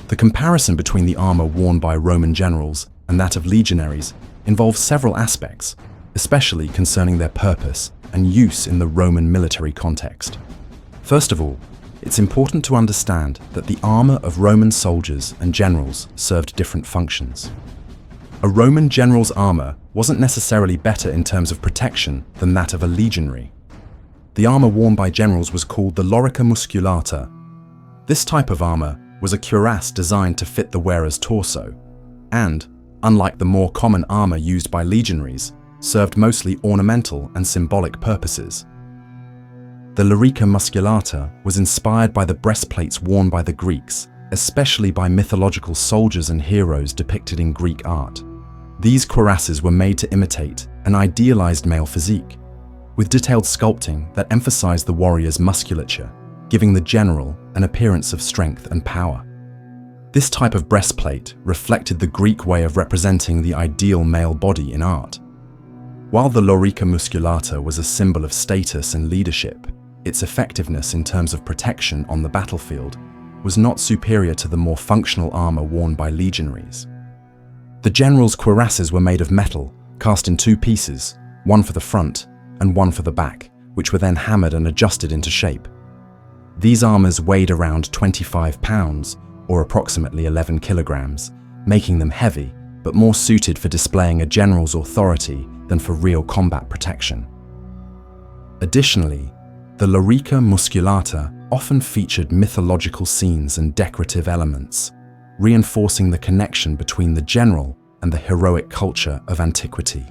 The comparison between the armor worn by Roman generals and that of legionaries involves several aspects, especially concerning their purpose and use in the Roman military context. First of all, it's important to understand that the armor of Roman soldiers and generals served different functions. A Roman general's armor wasn't necessarily better in terms of protection than that of a legionary. The armor worn by generals was called the lorica musculata. This type of armor was a cuirass designed to fit the wearer's torso, and, unlike the more common armor used by legionaries, served mostly ornamental and symbolic purposes. The lorica musculata was inspired by the breastplates worn by the Greeks, especially by mythological soldiers and heroes depicted in Greek art. These cuirasses were made to imitate an idealized male physique, with detailed sculpting that emphasized the warrior's musculature, giving the general an appearance of strength and power. This type of breastplate reflected the Greek way of representing the ideal male body in art. While the lorica musculata was a symbol of status and leadership, its effectiveness in terms of protection on the battlefield was not superior to the more functional armor worn by legionaries. The general's cuirasses were made of metal, cast in two pieces, one for the front and one for the back, which were then hammered and adjusted into shape. These armors weighed around 25 pounds, or approximately 11 kilograms, making them heavy, but more suited for displaying a general's authority than for real combat protection. Additionally, the lorica musculata often featured mythological scenes and decorative elements, reinforcing the connection between the general and the heroic culture of antiquity.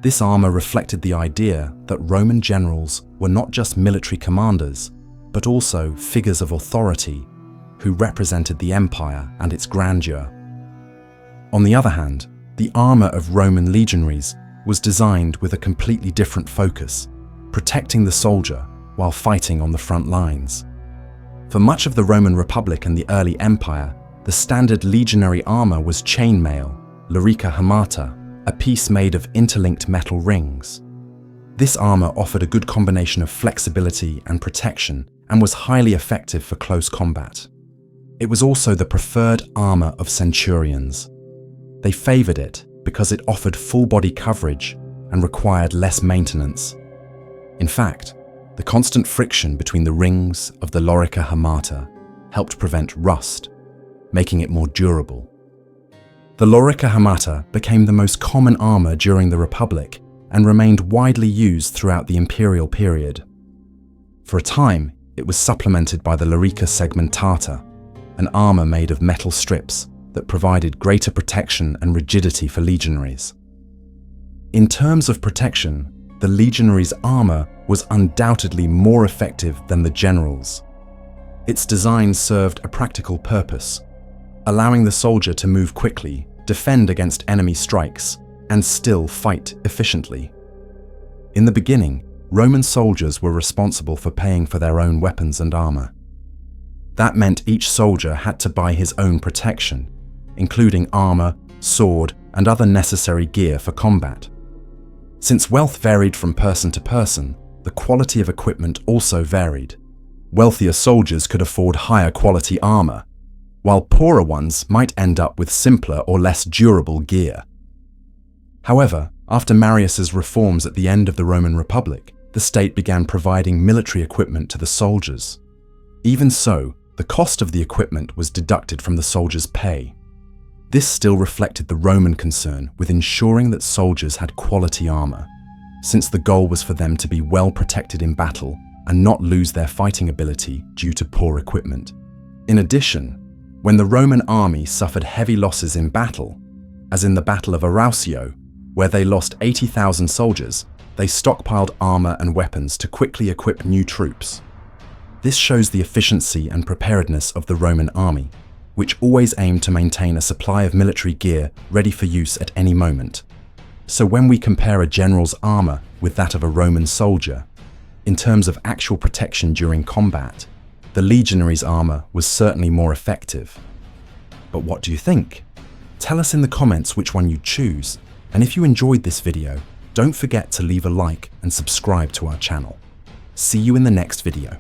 This armor reflected the idea that Roman generals were not just military commanders, but also figures of authority who represented the empire and its grandeur. On the other hand, the armor of Roman legionaries was designed with a completely different focus, protecting the soldier while fighting on the front lines. For much of the Roman Republic and the early empire, the standard legionary armor was chainmail, lorica hamata, a piece made of interlinked metal rings. This armor offered a good combination of flexibility and protection and was highly effective for close combat. It was also the preferred armor of centurions. They favored it because it offered full body coverage and required less maintenance. In fact, the constant friction between the rings of the lorica hamata helped prevent rust, making it more durable. The lorica hamata became the most common armor during the Republic and remained widely used throughout the imperial period. For a time, it was supplemented by the lorica segmentata, an armor made of metal strips that provided greater protection and rigidity for legionaries. In terms of protection, the legionaries' armor was undoubtedly more effective than the generals'. Its design served a practical purpose, allowing the soldier to move quickly, defend against enemy strikes, and still fight efficiently. In the beginning, Roman soldiers were responsible for paying for their own weapons and armor. That meant each soldier had to buy his own protection, including armor, sword, and other necessary gear for combat. Since wealth varied from person to person, the quality of equipment also varied. Wealthier soldiers could afford higher quality armor, while poorer ones might end up with simpler or less durable gear. However, after Marius's reforms at the end of the Roman Republic, the state began providing military equipment to the soldiers. Even so, the cost of the equipment was deducted from the soldiers' pay. This still reflected the Roman concern with ensuring that soldiers had quality armor, since the goal was for them to be well protected in battle and not lose their fighting ability due to poor equipment. In addition, when the Roman army suffered heavy losses in battle, as in the Battle of Arausio, where they lost 80,000 soldiers, they stockpiled armor and weapons to quickly equip new troops. This shows the efficiency and preparedness of the Roman army, which always aimed to maintain a supply of military gear ready for use at any moment. So when we compare a general's armor with that of a Roman soldier, in terms of actual protection during combat, the legionary's armor was certainly more effective. But what do you think? Tell us in the comments which one you choose, and if you enjoyed this video, don't forget to leave a like and subscribe to our channel. See you in the next video.